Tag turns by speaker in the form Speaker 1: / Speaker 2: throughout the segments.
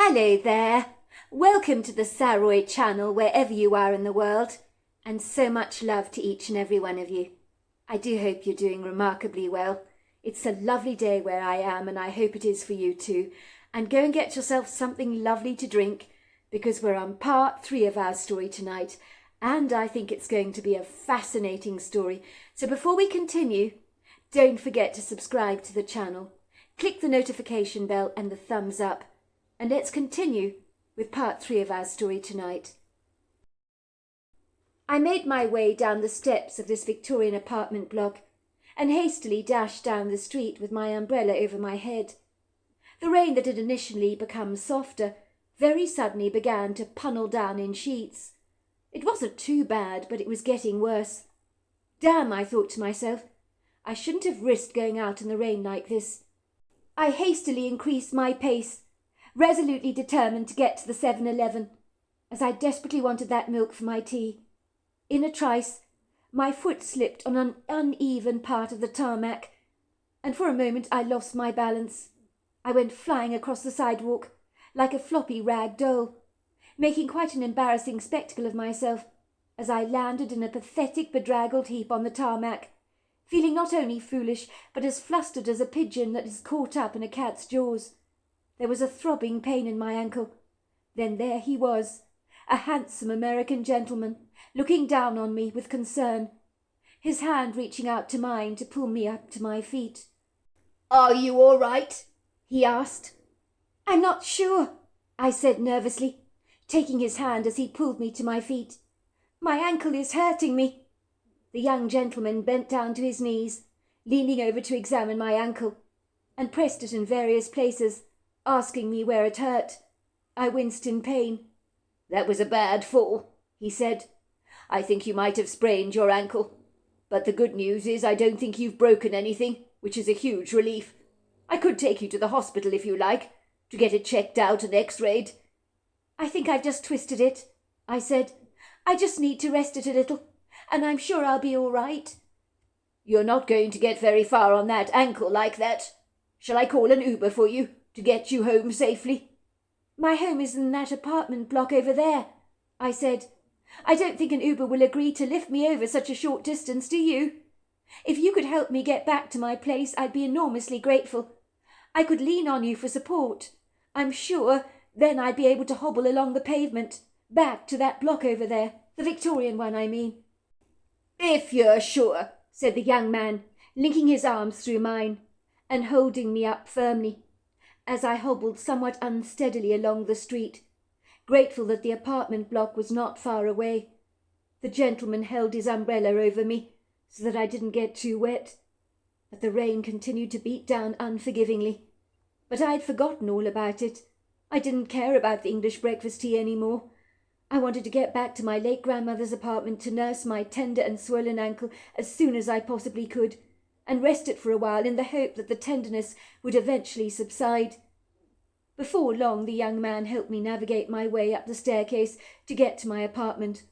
Speaker 1: Hello there. Welcome to the Saroy channel wherever you are in the world, and so much love to each and every one of you. I do hope you're doing remarkably well. It's a lovely day where I am, and I hope it is for you too. And go and get yourself something lovely to drink, because we're on part 3 of our story tonight, and I think it's going to be a fascinating story. So before we continue, don't forget to subscribe to the channel, click the notification bell and the thumbs up, and let's continue with part 3 of our story tonight. I made my way down the steps of this Victorian apartment block and hastily dashed down the street with my umbrella over my head. The rain that had initially become softer very suddenly began to punnel down in sheets. It wasn't too bad, but it was getting worse. Damn, I thought to myself, I shouldn't have risked going out in the rain like this. I hastily increased my pace, resolutely determined to get to the 7-Eleven, as I desperately wanted that milk for my tea. In a trice, my foot slipped on an uneven part of the tarmac, and for a moment I lost my balance. I went flying across the sidewalk like a floppy rag doll, making quite an embarrassing spectacle of myself as I landed in a pathetic bedraggled heap on the tarmac, feeling not only foolish but as flustered as a pigeon that is caught up in a cat's jaws. There was a throbbing pain in my ankle. Then there he was, a handsome American gentleman, looking down on me with concern, his hand reaching out to mine to pull me up to my feet. "Are you all right?" he asked. "I'm not sure," I said nervously, taking his hand as he pulled me to my feet. "My ankle is hurting me." The young gentleman bent down to his knees, leaning over to examine my ankle, and pressed it in various places, asking me where it hurt. I winced in pain. "That was a bad fall," he said. "I think you might have sprained your ankle. But the good news is I don't think you've broken anything, which is a huge relief. I could take you to the hospital if you like, to get it checked out and x-rayed." "I think I've just twisted it," I said. "I just need to rest it a little, and I'm sure I'll be all right." "You're not going to get very far on that ankle like that. Shall I call an Uber for you to get you home safely?" "My home is in that apartment block over there," I said. "I don't think an Uber will agree to lift me over such a short distance, do you? If you could help me get back to my place, I'd be enormously grateful. I could lean on you for support. I'm sure then I'd be able to hobble along the pavement, back to that block over there, the Victorian one, I mean." "If you're sure," said the young man, linking his arms through mine and holding me up firmly, as I hobbled somewhat unsteadily along the street, grateful that the apartment block was not far away. The gentleman held his umbrella over me so that I didn't get too wet, but the rain continued to beat down unforgivingly. But I'd forgotten all about it. I didn't care about the English breakfast tea any more. I wanted to get back to my late grandmother's apartment to nurse my tender and swollen ankle as soon as I possibly could, and rest it for a while in the hope that the tenderness would eventually subside. Before long the young man helped me navigate my way up the staircase to get to my apartment.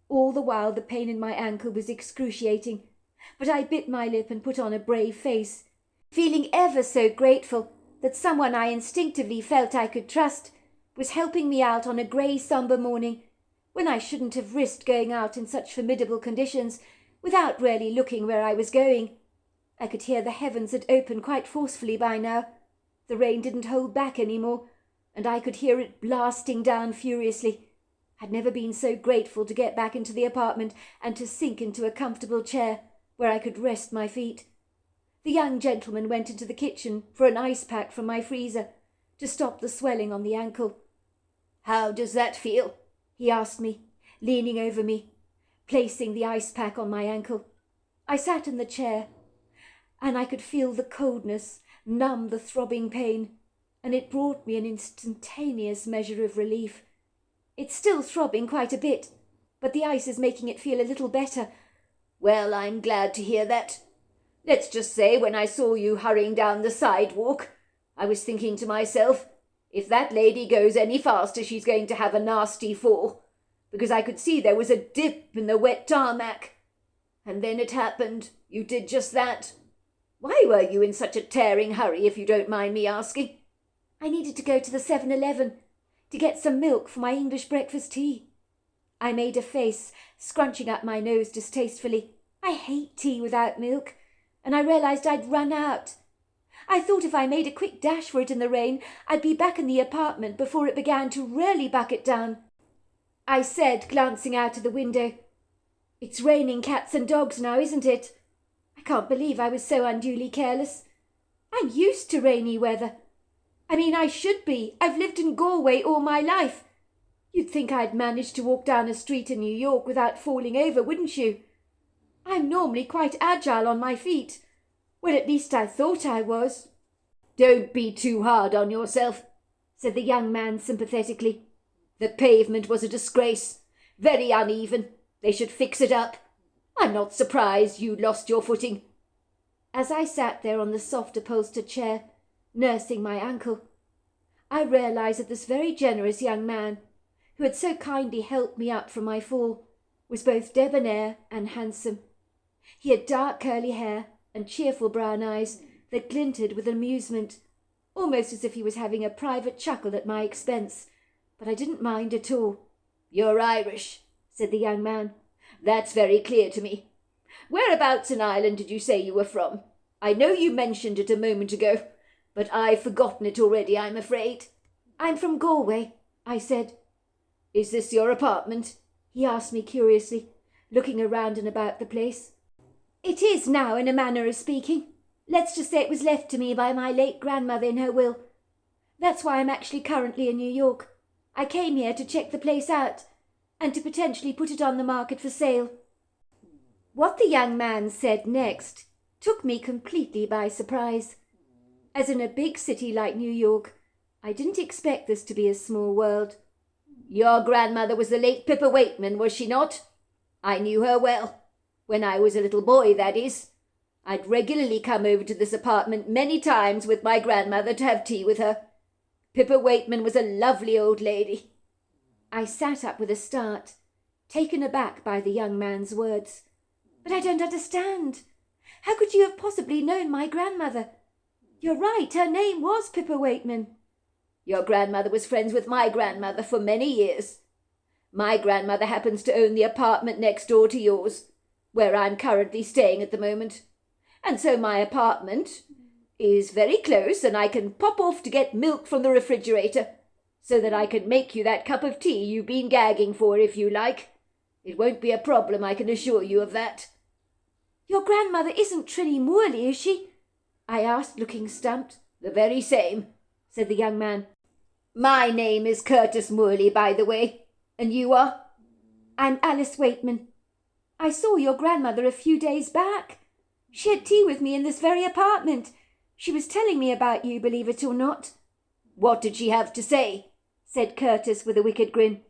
Speaker 1: All the while the pain in my ankle was excruciating, but I bit my lip and put on a brave face, feeling ever so grateful that someone I instinctively felt I could trust was helping me out on a grey sombre morning when I shouldn't have risked going out in such formidable conditions without really looking where I was going. I could hear the heavens had opened quite forcefully by now. The rain didn't hold back any more, and I could hear it blasting down furiously. I'd never been so grateful to get back into the apartment and to sink into a comfortable chair where I could rest my feet. The young gentleman went into the kitchen for an ice pack from my freezer to stop the swelling on the ankle. "How does that feel?" he asked me, leaning over me, placing the ice pack on my ankle. I sat in the chair, and I could feel the coldness numb the throbbing pain, and it brought me an instantaneous measure of relief. "It's still throbbing quite a bit, but the ice is making it feel a little better." "Well, I'm glad to hear that. Let's just say when I saw you hurrying down the sidewalk, I was thinking to myself, if that lady goes any faster she's going to have a nasty fall, because I could see there was a dip in the wet tarmac. And then it happened. You did just that. Why were you in such a tearing hurry, if you don't mind me asking?" "I needed to go to the 7-Eleven. to get some milk for my English breakfast tea. I made a face, scrunching up my nose distastefully. I hate tea without milk, and I realised I'd run out. I thought if I made a quick dash for it in the rain, I'd be back in the apartment before it began to really bucket down. I said, glancing out of the window, "It's raining cats and dogs now, isn't it? I can't believe I was so unduly careless. I'm used to rainy weather. I mean, I should be. I've lived in Galway all my life. You'd think I'd managed to walk down a street in New York without falling over, wouldn't you? I'm normally quite agile on my feet. Well, at least I thought I was."
Speaker 2: "Don't be too hard on yourself," said the young man sympathetically. "The pavement was a disgrace. Very uneven. They should fix it up. I'm not surprised you lost your footing."
Speaker 1: As I sat there on the soft upholstered chair, nursing my ankle, I realised that this very generous young man, who had so kindly helped me up from my fall, was both debonair and handsome. He had dark curly hair and cheerful brown eyes that glinted with amusement, almost as if he was having a private chuckle at my expense, but I didn't mind at all.
Speaker 2: "You're Irish," said the young man. "That's very clear to me. Whereabouts in Ireland did you say you were from? I know you mentioned it a moment ago, but I've forgotten it already, I'm afraid."
Speaker 1: "I'm from Galway," I said.
Speaker 2: "Is this your apartment?"
Speaker 1: he asked me curiously, looking around and about the place. "It is now, in a manner of speaking. Let's just say it was left to me by my late grandmother in her will. That's why I'm actually currently in New York. I came here to check the place out and to potentially put it on the market for sale." What the young man said next took me completely by surprise. As in a big city like New York, I didn't expect this to be a small world.
Speaker 2: "Your grandmother was the late Pippa Waitman, was she not? I knew her well. When I was a little boy, that is. I'd regularly come over to this apartment many times with my grandmother to have tea with her. Pippa Waitman was a lovely old lady."
Speaker 1: I sat up with a start, taken aback by the young man's words. "But I don't understand. How could you have possibly known my grandmother? You're right, her name was Pippa Waitman."
Speaker 2: "Your grandmother was friends with my grandmother for many years. My grandmother happens to own the apartment next door to yours, where I'm currently staying at the moment. And so my apartment is very close, and I can pop off to get milk from the refrigerator, so that I can make you that cup of tea you've been gagging for, if you like. It won't be a problem, I can assure you of that."
Speaker 1: "Your grandmother isn't Trinny Morley, is she?" I asked, looking stumped.
Speaker 2: "The very same," said the young man. "My name is Curtis Morley, by the way. And you are?"
Speaker 1: "I'm Alice Waitman. I saw your grandmother a few days back. She had tea with me in this very apartment. She was telling me about you, believe it or not."
Speaker 2: "What did she have to say?" said Curtis with a wicked grin.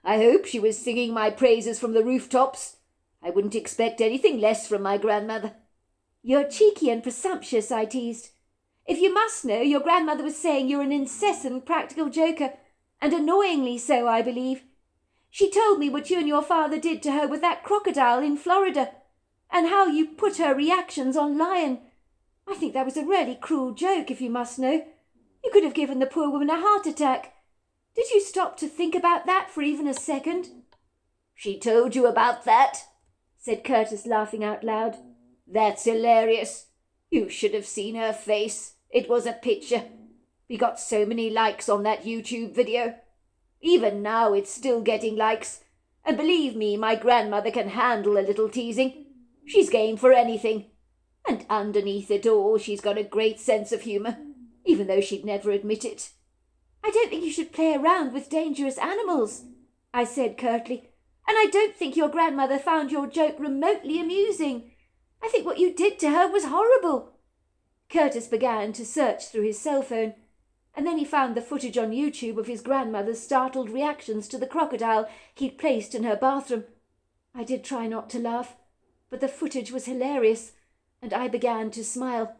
Speaker 2: "I hope she was singing my praises from the rooftops. I wouldn't expect anything less from my grandmother."
Speaker 1: "You're cheeky and presumptuous," I teased. "If you must know, your grandmother was saying you're an incessant practical joker, and annoyingly so, I believe. She told me what you and your father did to her with that crocodile in Florida, and how you put her reactions on Lion. I think that was a really cruel joke, if you must know. You could have given the poor woman a heart attack. Did you stop to think about that for even a second?"
Speaker 2: "She told you about that?" said Curtis, laughing out loud. "That's hilarious. You should have seen her face. It was a picture. We got so many likes on that YouTube video. Even now it's still getting likes. And believe me, my grandmother can handle a little teasing. She's game for anything. And underneath it all, she's got a great sense of humour, even though she'd never admit it."
Speaker 1: "I don't think you should play around with dangerous animals," I said curtly. "And I don't think your grandmother found your joke remotely amusing. I think what you did to her was horrible." Curtis began to search through his cell phone, and then he found the footage on YouTube of his grandmother's startled reactions to the crocodile he'd placed in her bathroom. I did try not to laugh, but the footage was hilarious, and I began to smile,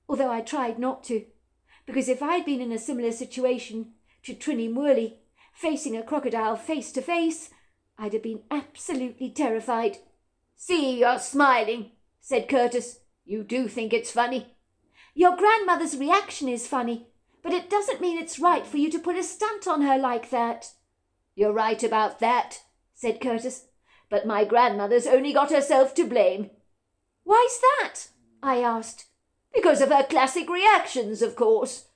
Speaker 1: although I tried not to, because if I'd been in a similar situation to Trinny Morley, facing a crocodile face to face, I'd have been absolutely terrified.
Speaker 2: "See, you're smiling," said Curtis. "You do think it's funny."
Speaker 1: "Your grandmother's reaction is funny, but it doesn't mean it's right for you to put a stunt on her like that."
Speaker 2: "You're right about that," said Curtis, "but my grandmother's only got herself to blame."
Speaker 1: "Why's that?" I asked.
Speaker 2: "Because of her classic reactions, of course.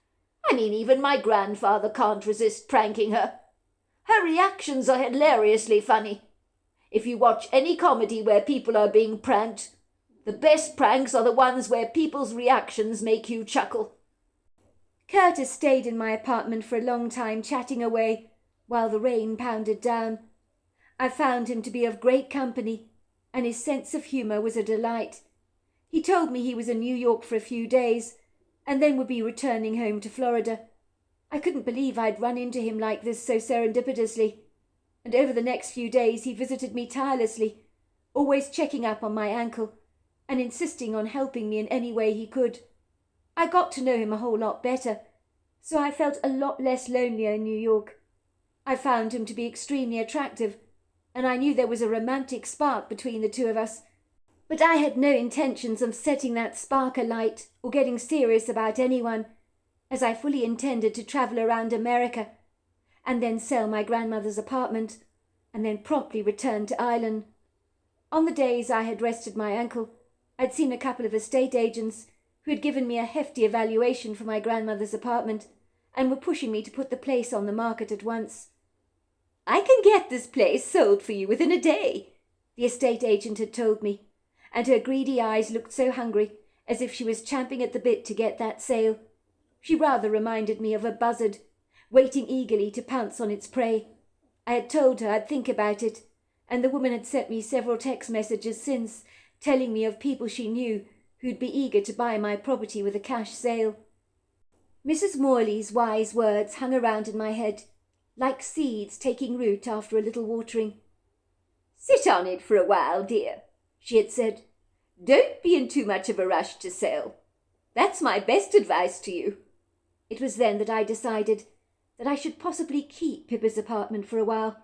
Speaker 2: I mean, even my grandfather can't resist pranking her. Her reactions are hilariously funny. If you watch any comedy where people are being pranked, the best pranks are the ones where people's reactions make you chuckle."
Speaker 1: Curtis stayed in my apartment for a long time chatting away while the rain pounded down. I found him to be of great company, and his sense of humour was a delight. He told me he was in New York for a few days, and then would be returning home to Florida. I couldn't believe I'd run into him like this so serendipitously, and over the next few days he visited me tirelessly, always checking up on my ankle, and insisting on helping me in any way he could. I got to know him a whole lot better, so I felt a lot less lonely in New York. I found him to be extremely attractive, and I knew there was a romantic spark between the two of us, but I had no intentions of setting that spark alight or getting serious about anyone, as I fully intended to travel around America, and then sell my grandmother's apartment, and then promptly return to Ireland. On the days I had rested my ankle, I'd seen a couple of estate agents who had given me a hefty evaluation for my grandmother's apartment and were pushing me to put the place on the market at once. "I can get this place sold for you within a day," the estate agent had told me, and her greedy eyes looked so hungry, as if she was champing at the bit to get that sale. She rather reminded me of a buzzard, waiting eagerly to pounce on its prey. I had told her I'd think about it, and the woman had sent me several text messages since, telling me of people she knew who'd be eager to buy my property with a cash sale. Mrs. Morley's wise words hung around in my head, like seeds taking root after a little watering.
Speaker 2: "Sit on it for a while, dear," she had said. "Don't be in too much of a rush to sell. That's my best advice to you."
Speaker 1: It was then that I decided that I should possibly keep Pippa's apartment for a while,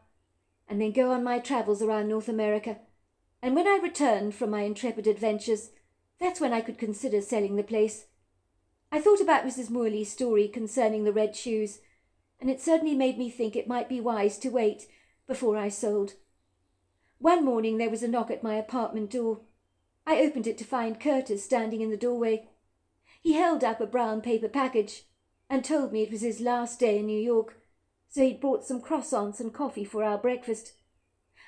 Speaker 1: and then go on my travels around North America. And when I returned from my intrepid adventures, that's when I could consider selling the place. I thought about Mrs. Morley's story concerning the red shoes, and it certainly made me think it might be wise to wait before I sold. One morning there was a knock at my apartment door. I opened it to find Curtis standing in the doorway. He held up a brown paper package and told me it was his last day in New York, so he'd brought some croissants and coffee for our breakfast.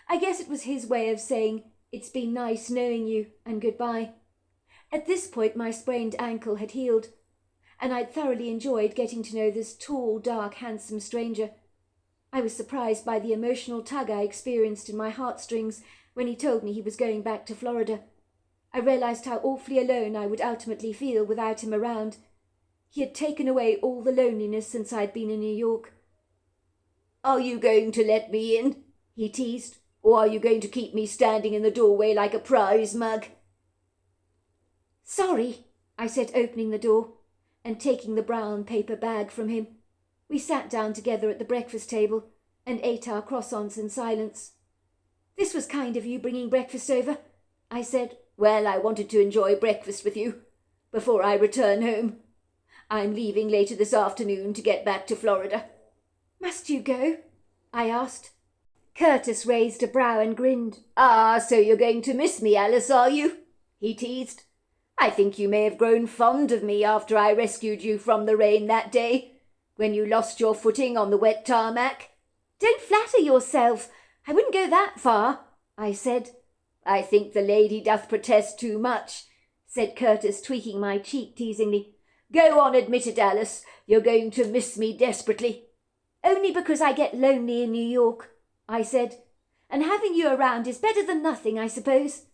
Speaker 1: I guess it was his way of saying, "It's been nice knowing you, and goodbye." At this point my sprained ankle had healed, and I'd thoroughly enjoyed getting to know this tall, dark, handsome stranger. I was surprised by the emotional tug I experienced in my heartstrings when he told me he was going back to Florida. I realized how awfully alone I would ultimately feel without him around. He had taken away all the loneliness since I'd been in New York.
Speaker 2: "Are you going to let me in?" he teased. "Or are you going to keep me standing in the doorway like a prize mug?"
Speaker 1: "Sorry," I said, opening the door and taking the brown paper bag from him. We sat down together at the breakfast table and ate our croissants in silence. "This was kind of you bringing breakfast over," I said.
Speaker 2: "Well, I wanted to enjoy breakfast with you before I return home. I'm leaving later this afternoon to get back to Florida."
Speaker 1: "Must you go?" I asked. Curtis raised a brow and grinned.
Speaker 2: "Ah, so you're going to miss me, Alice, are you?" he teased. "I think you may have grown fond of me after I rescued you from the rain that day, when you lost your footing on the wet tarmac."
Speaker 1: "Don't flatter yourself. I wouldn't go that far," I said.
Speaker 2: "I think the lady doth protest too much," said Curtis, tweaking my cheek teasingly. "Go on, admit it, Alice. You're going to miss me desperately."
Speaker 1: "Only because I get lonely in New York," I said. "And having you around is better than nothing, I suppose."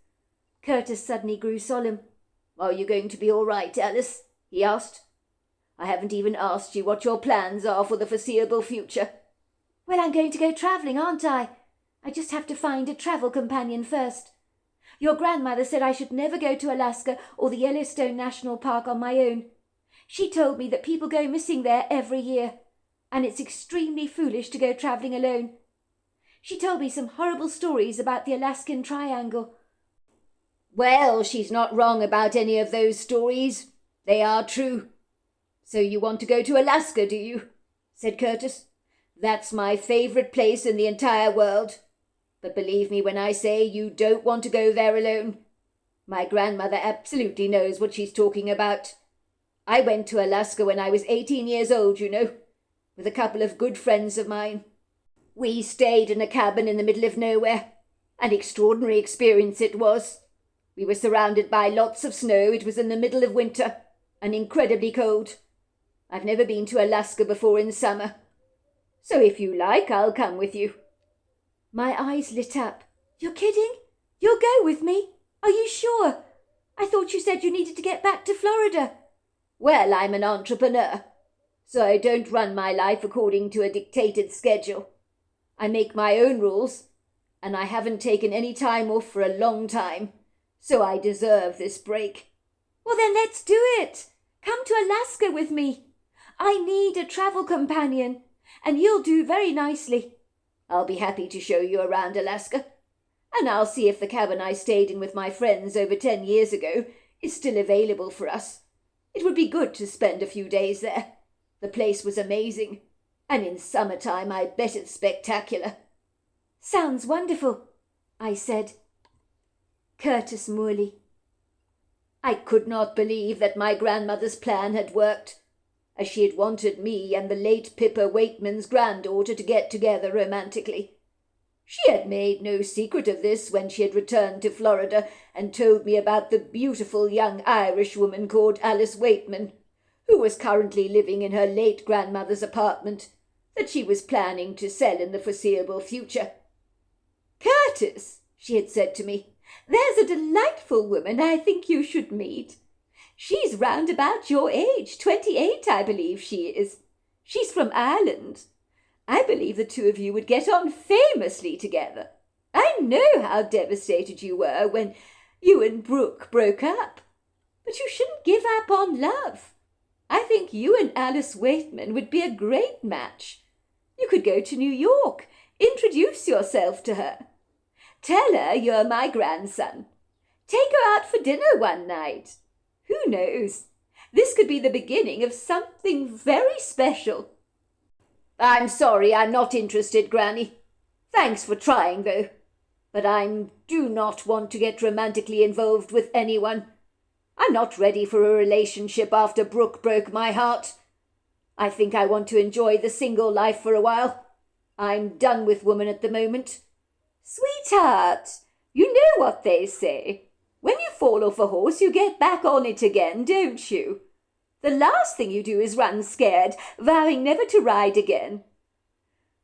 Speaker 1: Curtis suddenly grew solemn.
Speaker 2: "Are you going to be all right, Alice?" he asked. "I haven't even asked you what your plans are for the foreseeable future."
Speaker 1: "Well, I'm going to go travelling, aren't I? I just have to find a travel companion first. Your grandmother said I should never go to Alaska or the Yellowstone National Park on my own. She told me that people go missing there every year, and it's extremely foolish to go travelling alone. She told me some horrible stories about the Alaskan Triangle."
Speaker 2: "Well, she's not wrong about any of those stories. They are true. "So you want to go to Alaska, do you?" said Curtis. "That's my favourite place in the entire world. But believe me when I say you don't want to go there alone. My grandmother absolutely knows what she's talking about. I went to Alaska when I was 18 years old, you know, with a couple of good friends of mine. We stayed in a cabin in the middle of nowhere. An extraordinary experience it was. We were surrounded by lots of snow. It was in the middle of winter and incredibly cold. I've never been to Alaska before in summer. So if you like, I'll come with you."
Speaker 1: My eyes lit up. "You're kidding? You'll go with me? Are you sure? I thought you said you needed to get back to Florida."
Speaker 2: "Well, I'm an entrepreneur, so I don't run my life according to a dictated schedule. I make my own rules, and I haven't taken any time off for a long time, so I deserve this break."
Speaker 1: "Well, then let's do it. Come to Alaska with me. I need a travel companion, and you'll do very nicely."
Speaker 2: "I'll be happy to show you around Alaska, and I'll see if the cabin I stayed in with my friends over 10 years ago is still available for us. It would be good to spend a few days there. The place was amazing, and in summertime I bet it's spectacular."
Speaker 1: "Sounds wonderful," I said. Curtis Morley.
Speaker 2: I could not believe that my grandmother's plan had worked, as she had wanted me and the late Pippa Waitman's granddaughter to get together romantically. She had made no secret of this when she had returned to Florida and told me about the beautiful young Irish woman called Alice Waitman, who was currently living in her late grandmother's apartment, that she was planning to sell in the foreseeable future.
Speaker 1: "Curtis," she had said to me, "there's a delightful woman I think you should meet. She's round about your age, 28, I believe she is. She's from Ireland. I believe the two of you would get on famously together. I know how devastated you were when you and Brooke broke up. But you shouldn't give up on love. I think you and Alice Waitman would be a great match. You could go to New York, introduce yourself to her. Tell her you're my grandson. Take her out for dinner one night. Who knows? This could be the beginning of something very special."
Speaker 2: "I'm sorry, I'm not interested, Granny. Thanks for trying, though. But I do not want to get romantically involved with anyone. I'm not ready for a relationship after Brooke broke my heart. I think I want to enjoy the single life for a while. I'm done with women at the moment."
Speaker 1: "Sweetheart, you know what they say. When you fall off a horse, you get back on it again, don't you? The last thing you do is run scared, vowing never to ride again.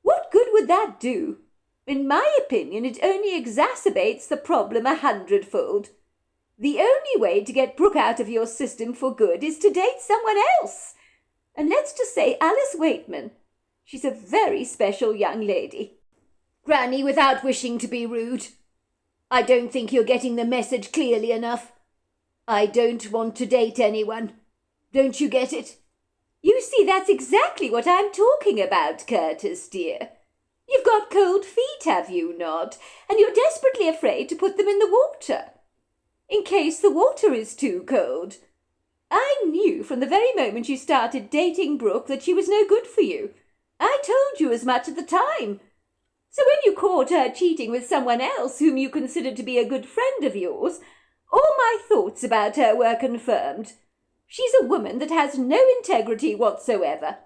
Speaker 1: What good would that do? In my opinion, it only exacerbates the problem 100-fold. The only way to get Brooke out of your system for good is to date someone else. And let's just say Alice Waitman. She's a very special young lady."
Speaker 2: "Granny, without wishing to be rude, I don't think you're getting the message clearly enough. I don't want to date anyone. Don't you get it?"
Speaker 1: "You see, that's exactly what I'm talking about, Curtis, dear. You've got cold feet, have you not? And you're desperately afraid to put them in the water, in case the water is too cold. I knew from the very moment you started dating Brooke that she was no good for you. I told you as much at the time. So when you caught her cheating with someone else whom you considered to be a good friend of yours, all my thoughts about her were confirmed. She's a woman that has no integrity whatsoever."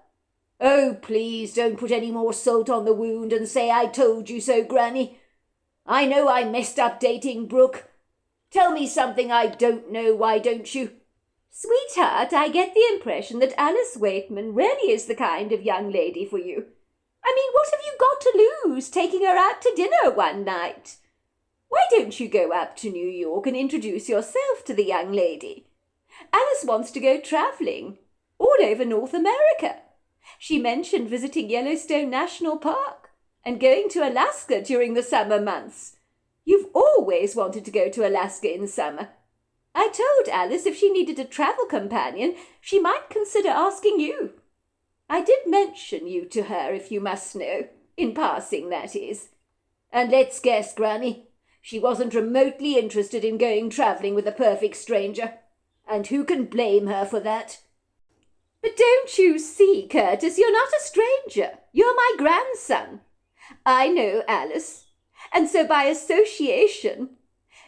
Speaker 2: "Oh, please don't put any more salt on the wound and say I told you so, Granny. I know I messed up dating Brooke. Tell me something I don't know, why don't you?"
Speaker 1: "Sweetheart, I get the impression that Alice Waitman really is the kind of young lady for you. I mean, what have you got to lose taking her out to dinner one night? Why don't you go up to New York and introduce yourself to the young lady? Alice wants to go travelling all over North America. She mentioned visiting Yellowstone National Park and going to Alaska during the summer months. You've always wanted to go to Alaska in summer. I told Alice if she needed a travel companion, she might consider asking you. I did mention you to her, if you must know, in passing, that is.
Speaker 2: And let's guess, Granny, she wasn't remotely interested in going travelling with a perfect stranger. And who can blame her for that?" But don't you see, Curtis, you're not a stranger. You're my grandson. I know Alice, and so by association,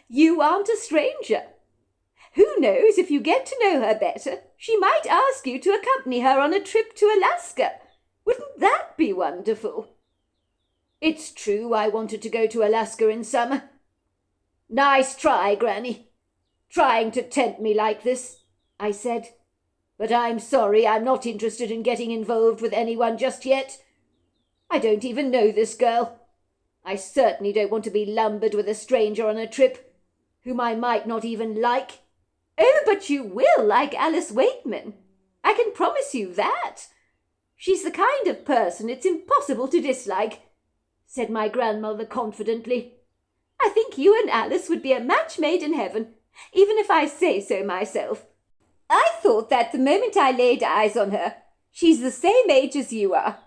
Speaker 2: you aren't a stranger. Who knows, if you get to know her better, she might ask you to accompany her on a trip to Alaska. Wouldn't that be wonderful? It's true I wanted to go to Alaska in summer. Nice try, Granny. Trying to tempt me like this, I said. But I'm sorry, I'm not interested in getting involved with anyone just yet. I don't even know this girl. I certainly don't want to be lumbered with a stranger on a trip, whom I might not even like. Oh, but you will like Alice Wakeman. I can promise you that. She's the kind of person it's impossible to dislike, said my grandmother confidently. I think you and Alice would be a match made in heaven, even if I say so myself. I thought that the moment I laid eyes on her. She's the same age as you are.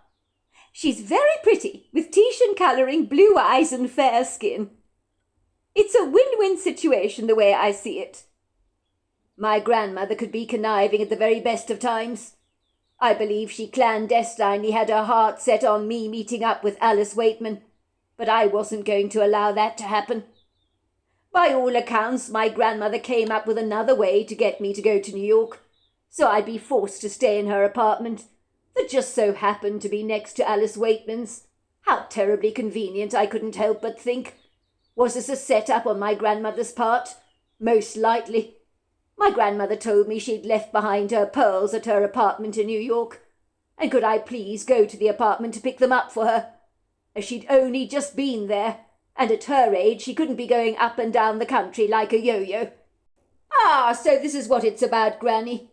Speaker 2: She's very pretty, with Titian colouring, blue eyes and fair skin. It's a win-win situation the way I see it. My grandmother could be conniving at the very best of times. I believe she clandestinely had her heart set on me meeting up with Alice Wakeman, but I wasn't going to allow that to happen. By all accounts, my grandmother came up with another way to get me to go to New York, so I'd be forced to stay in her apartment, that just so happened to be next to Alice Wakeman's. How terribly convenient, I couldn't help but think. Was this a set-up on my grandmother's part? Most likely. My grandmother told me she'd left behind her pearls at her apartment in New York, and could I please go to the apartment to pick them up for her, as she'd only just been there, and at her age she couldn't be going up and down the country like a yo-yo. Ah, so this is what it's about, Granny.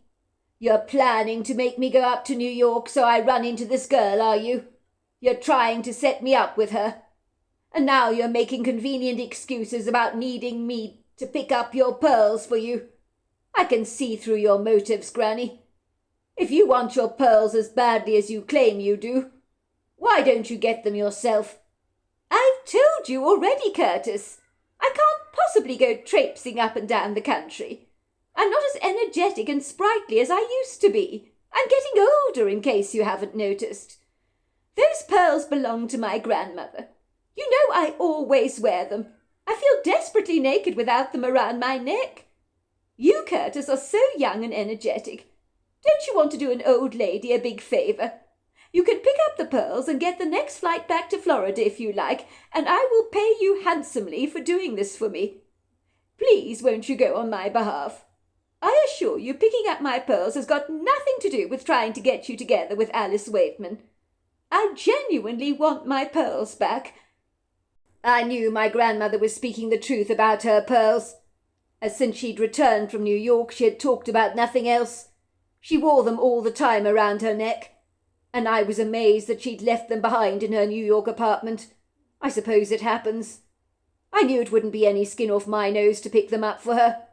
Speaker 2: You're planning to make me go up to New York so I run into this girl, are you? You're trying to set me up with her. And now you're making convenient excuses about needing me to pick up your pearls for you. I can see through your motives, Granny. If you want your pearls as badly as you claim you do, why don't you get them yourself? I've told you already, Curtis. I can't possibly go traipsing up and down the country. I'm not as energetic and sprightly as I used to be. I'm getting older, in case you haven't noticed. Those pearls belong to my grandmother. You know I always wear them. I feel desperately naked without them around my neck. You, Curtis, are so young and energetic. Don't you want to do an old lady a big favour? You can pick up the pearls and get the next flight back to Florida if you like, and I will pay you handsomely for doing this for me. Please won't you go on my behalf? I assure you picking up my pearls has got nothing to do with trying to get you together with Alice Wakeman. I genuinely want my pearls back. I knew my grandmother was speaking the truth about her pearls, as since she'd returned from New York she had talked about nothing else. She wore them all the time around her neck, and I was amazed that she'd left them behind in her New York apartment. I suppose it happens. I knew it wouldn't be any skin off my nose to pick them up for her.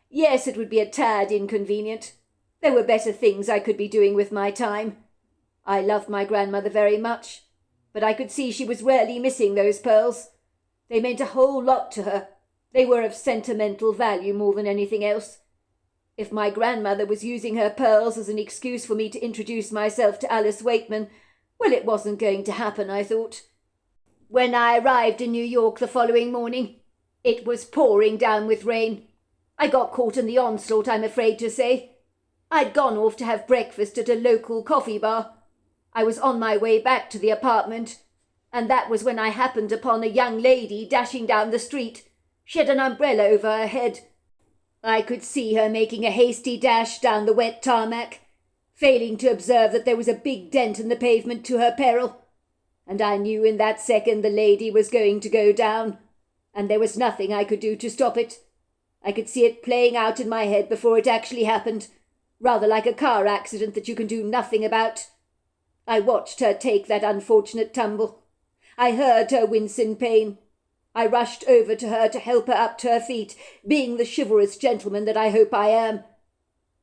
Speaker 2: Yes, it would be a tad inconvenient. There were better things I could be doing with my time. I loved my grandmother very much, but I could see she was rarely missing those pearls. They meant a whole lot to her. They were of sentimental value more than anything else. If my grandmother was using her pearls as an excuse for me to introduce myself to Alice Wakeman, well, it wasn't going to happen, I thought. When I arrived in New York the following morning, it was pouring down with rain. I got caught in the onslaught, I'm afraid to say. I'd gone off to have breakfast at a local coffee bar. I was on my way back to the apartment, and that was when I happened upon a young lady dashing down the street. She had an umbrella over her head. I could see her making a hasty dash down the wet tarmac, failing to observe that there was a big dent in the pavement to her peril. And I knew in that second the lady was going to go down, and there was nothing I could do to stop it. I could see it playing out in my head before it actually happened, rather like a car accident that you can do nothing about. I watched her take that unfortunate tumble. I heard her wince in pain. I rushed over to her to help her up to her feet, being the chivalrous gentleman that I hope I am.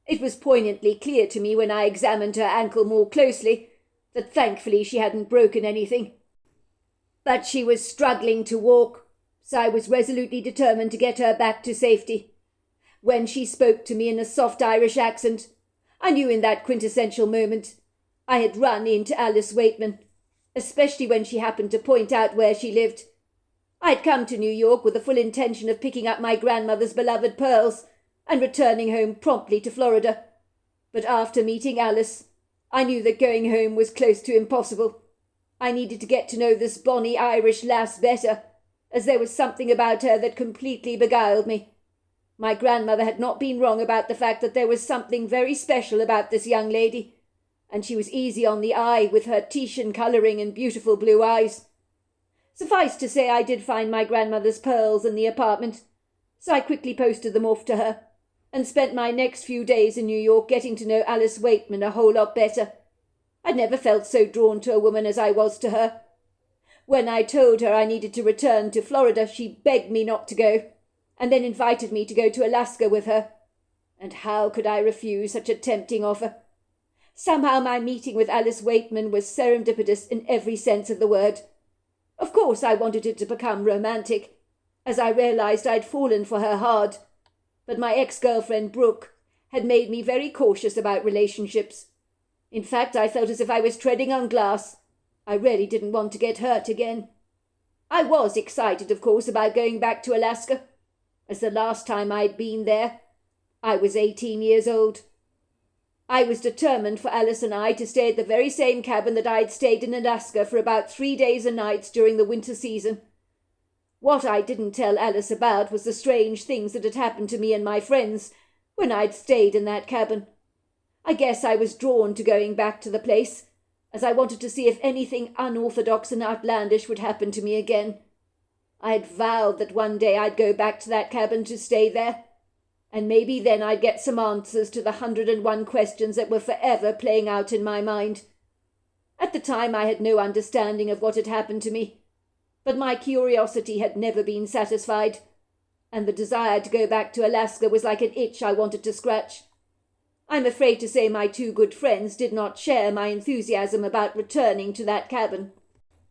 Speaker 2: It was poignantly clear to me when I examined her ankle more closely that thankfully she hadn't broken anything. But she was struggling to walk, so I was resolutely determined to get her back to safety. When she spoke to me in a soft Irish accent,
Speaker 1: I knew in that quintessential moment I had run into Alice Waitman, especially when she happened to point out where she lived. I had come to New York with the full intention of picking up my grandmother's beloved pearls and returning home promptly to Florida. But after meeting Alice, I knew that going home was close to impossible. I needed to get to know this bonny Irish lass better, as there was something about her that completely beguiled me. My grandmother had not been wrong about the fact that there was something very special about this young lady, and she was easy on the eye with her Titian colouring and beautiful blue eyes. Suffice to say, I did find my grandmother's pearls in the apartment, so I quickly posted them off to her, and spent my next few days in New York getting to know Alice Waitman a whole lot better. I'd never felt so drawn to a woman as I was to her. When I told her I needed to return to Florida, she begged me not to go, and then invited me to go to Alaska with her. And how could I refuse such a tempting offer? Somehow my meeting with Alice Waitman was serendipitous in every sense of the word. Of course I wanted it to become romantic, as I realized I'd fallen for her hard, but my ex-girlfriend Brooke had made me very cautious about relationships. In fact, I felt as if I was treading on glass. I really didn't want to get hurt again. I was excited, of course, about going back to Alaska, as the last time I'd been there, I was 18 years old. I was determined for Alice and I to stay at the very same cabin that I'd stayed in Alaska for about 3 days and nights during the winter season. What I didn't tell Alice about was the strange things that had happened to me and my friends when I'd stayed in that cabin. I guess I was drawn to going back to the place, as I wanted to see if anything unorthodox and outlandish would happen to me again. I had vowed that one day I'd go back to that cabin to stay there, and maybe then I'd get some answers to the 101 questions that were forever playing out in my mind. At the time I had no understanding of what had happened to me, but my curiosity had never been satisfied, and the desire to go back to Alaska was like an itch I wanted to scratch. I'm afraid to say my two good friends did not share my enthusiasm about returning to that cabin.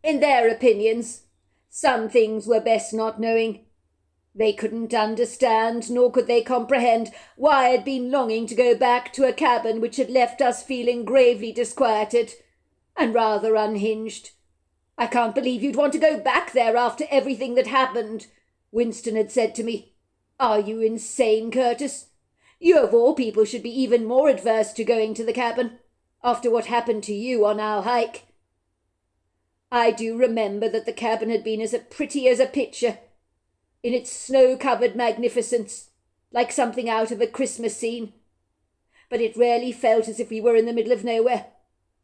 Speaker 1: In their opinions, some things were best not knowing. They couldn't understand, nor could they comprehend, why I had been longing to go back to a cabin which had left us feeling gravely disquieted and rather unhinged. "I can't believe you'd want to go back there after everything that happened," Winston had said to me. "Are you insane, Curtis? You of all people should be even more adverse to going to the cabin, after what happened to you on our hike." I do remember that the cabin had been as pretty as a picture, in its snow-covered magnificence, like something out of a Christmas scene. But it really felt as if we were in the middle of nowhere.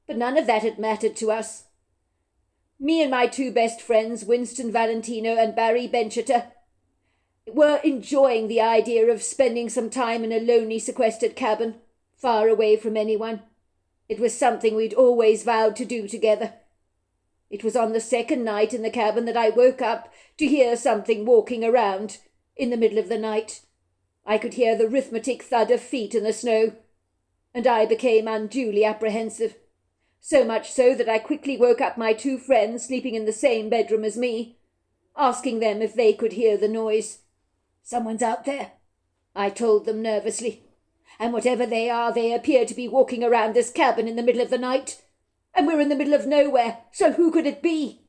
Speaker 1: But none of that had mattered to us. Me and my two best friends, Winston Valentino and Barry Benchiter, were enjoying the idea of spending some time in a lonely, sequestered cabin, far away from anyone. It was something we'd always vowed to do together. It was on the second night in the cabin that I woke up to hear something walking around in the middle of the night. I could hear the rhythmic thud of feet in the snow, and I became unduly apprehensive, so much so that I quickly woke up my two friends sleeping in the same bedroom as me, asking them if they could hear the noise. "Someone's out there," I told them nervously, "and whatever they are, they appear to be walking around this cabin in the middle of the night. And we're in the middle of nowhere, so who could it be?"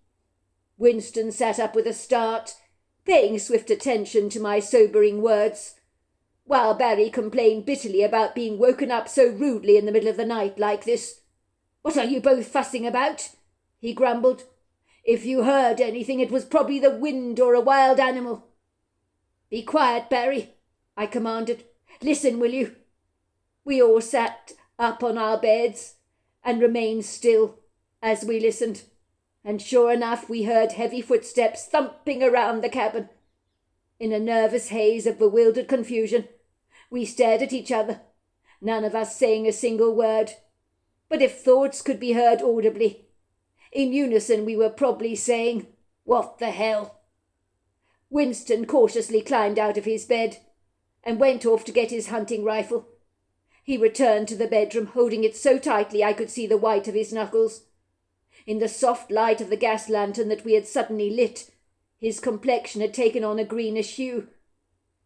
Speaker 1: Winston sat up with a start, paying swift attention to my sobering words, while Barry complained bitterly about being woken up so rudely in the middle of the night like this. "What are you both fussing about?" he grumbled. "If you heard anything, it was probably the wind or a wild animal." "Be quiet, Barry," I commanded. "Listen, will you?" We all sat up on our beds and remained still as we listened, and sure enough we heard heavy footsteps thumping around the cabin. In a nervous haze of bewildered confusion, we stared at each other, none of us saying a single word. But if thoughts could be heard audibly, in unison we were probably saying, "What the hell?" Winston cautiously climbed out of his bed and went off to get his hunting rifle. He returned to the bedroom, holding it so tightly I could see the white of his knuckles. In the soft light of the gas lantern that we had suddenly lit, his complexion had taken on a greenish hue,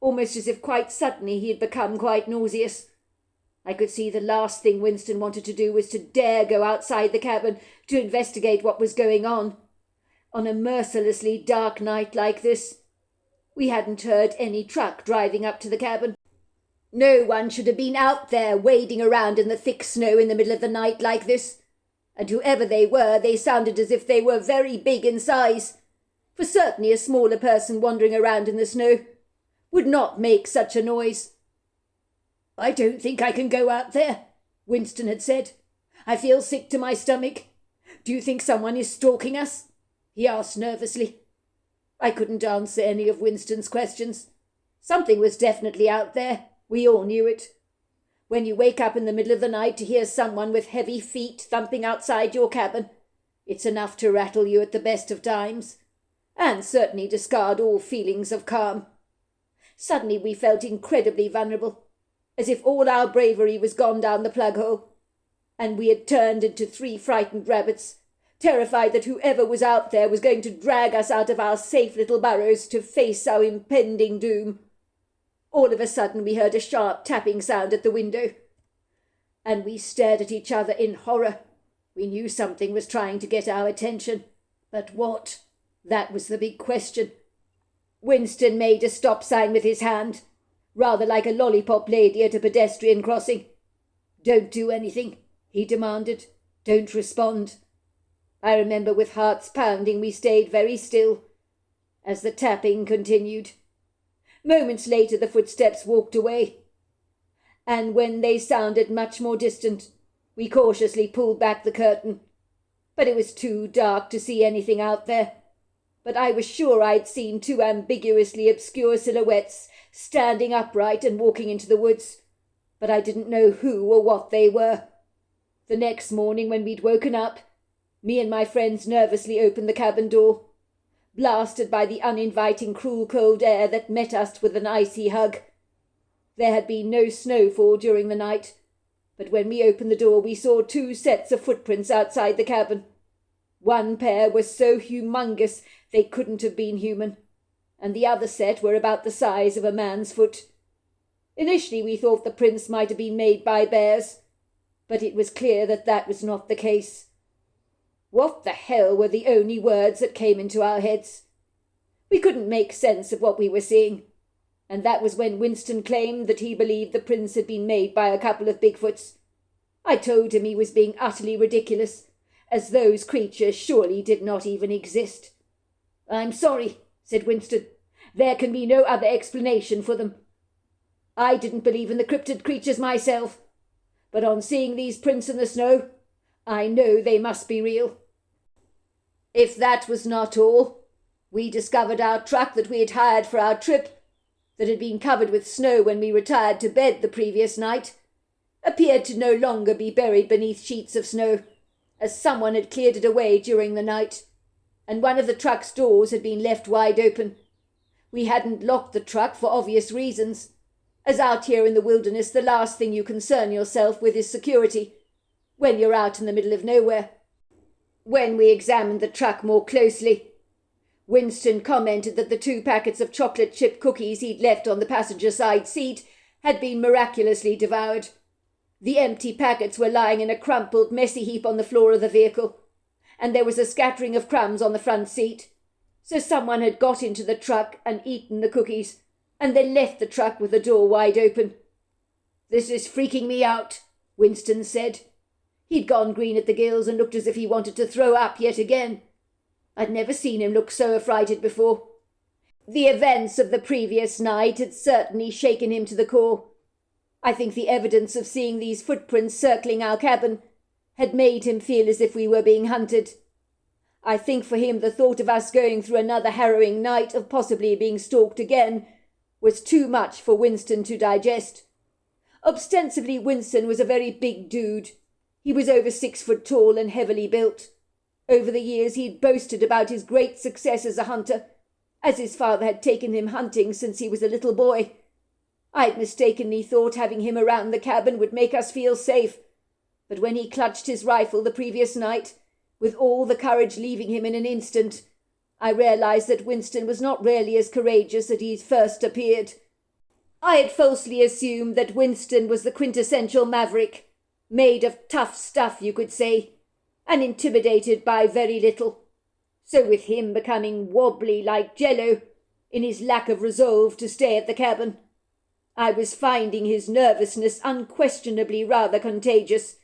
Speaker 1: almost as if quite suddenly he had become quite nauseous.
Speaker 2: I could see the last thing Winston wanted to do was to dare go outside the cabin to investigate what was going on a mercilessly dark night like this. We hadn't heard any truck driving up to the cabin. No one should have been out there wading around in the thick snow in the middle of the night like this. And whoever they were, they sounded as if they were very big in size. For certainly a smaller person wandering around in the snow would not make such a noise. "I don't think I can go out there," Winston had said. "I feel sick to my stomach. Do you think someone is stalking us?" he asked nervously. I couldn't answer any of Winston's questions. Something was definitely out there. We all knew it. When you wake up in the middle of the night to hear someone with heavy feet thumping outside your cabin, it's enough to rattle you at the best of times, and certainly discard all feelings of calm. Suddenly we felt incredibly vulnerable, as if all our bravery was gone down the plug hole, and we had turned into 3 frightened rabbits, terrified that whoever was out there was going to drag us out of our safe little burrows to face our impending doom. All of a sudden we heard a sharp tapping sound at the window, and we stared at each other in horror. We knew something was trying to get our attention, but what? That was the big question. Winston made a stop sign with his hand, rather like a lollipop lady at a pedestrian crossing. "Don't do anything," he demanded. "Don't respond." I remember with hearts pounding we stayed very still as the tapping continued. Moments later the footsteps walked away, and when they sounded much more distant, we cautiously pulled back the curtain. But it was too dark to see anything out there. But I was sure I'd seen 2 ambiguously obscure silhouettes standing upright and walking into the woods, but I didn't know who or what they were. The next morning when we'd woken up, me and my friends nervously opened the cabin door, blasted by the uninviting cruel cold air that met us with an icy hug. There had been no snowfall during the night, but when we opened the door we saw 2 sets of footprints outside the cabin. One pair was so humongous they couldn't have been human, and the other set were about the size of a man's foot. Initially we thought the prints might have been made by bears, but it was clear that that was not the case. What the hell were the only words that came into our heads. We couldn't make sense of what we were seeing, and that was when Winston claimed that he believed the prints had been made by a couple of Bigfoots. I told him he was being utterly ridiculous, as those creatures surely did not even exist. "I'm sorry," said Winston. "There can be no other explanation for them. I didn't believe in the cryptid creatures myself, but on seeing these prints in the snow, I know they must be real." If that was not all, we discovered our truck that we had hired for our trip, that had been covered with snow when we retired to bed the previous night, appeared to no longer be buried beneath sheets of snow, as someone had cleared it away during the night, and one of the truck's doors had been left wide open. We hadn't locked the truck for obvious reasons, as out here in the wilderness the last thing you concern yourself with is security, when you're out in the middle of nowhere. When we examined the truck more closely, Winston commented that the 2 packets of chocolate chip cookies he'd left on the passenger side seat had been miraculously devoured. The empty packets were lying in a crumpled, messy heap on the floor of the vehicle, and there was a scattering of crumbs on the front seat. So someone had got into the truck and eaten the cookies, and then left the truck with the door wide open. "This is freaking me out," Winston said. He'd gone green at the gills and looked as if he wanted to throw up yet again. I'd never seen him look so affrighted before. The events of the previous night had certainly shaken him to the core. I think the evidence of seeing these footprints circling our cabin had made him feel as if we were being hunted. I think for him the thought of us going through another harrowing night of possibly being stalked again was too much for Winston to digest. Ostensibly Winston was a very big dude. He was over 6 foot tall and heavily built. Over the years he'd boasted about his great success as a hunter, as his father had taken him hunting since he was a little boy. I'd mistakenly thought having him around the cabin would make us feel safe, but when he clutched his rifle the previous night, with all the courage leaving him in an instant, I realized that Winston was not really as courageous as he'd first appeared. I had falsely assumed that Winston was the quintessential maverick, made of tough stuff, you could say, and intimidated by very little. So with him becoming wobbly like jello, in his lack of resolve to stay at the cabin, I was finding his nervousness unquestionably rather contagious,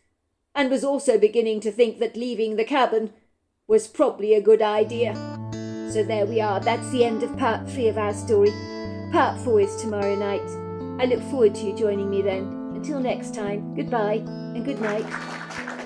Speaker 2: and was also beginning to think that leaving the cabin was probably a good idea. So there we are, that's the end of part 3 of our story. Part 4 is tomorrow night. I look forward to you joining me then. Until next time, goodbye and good night.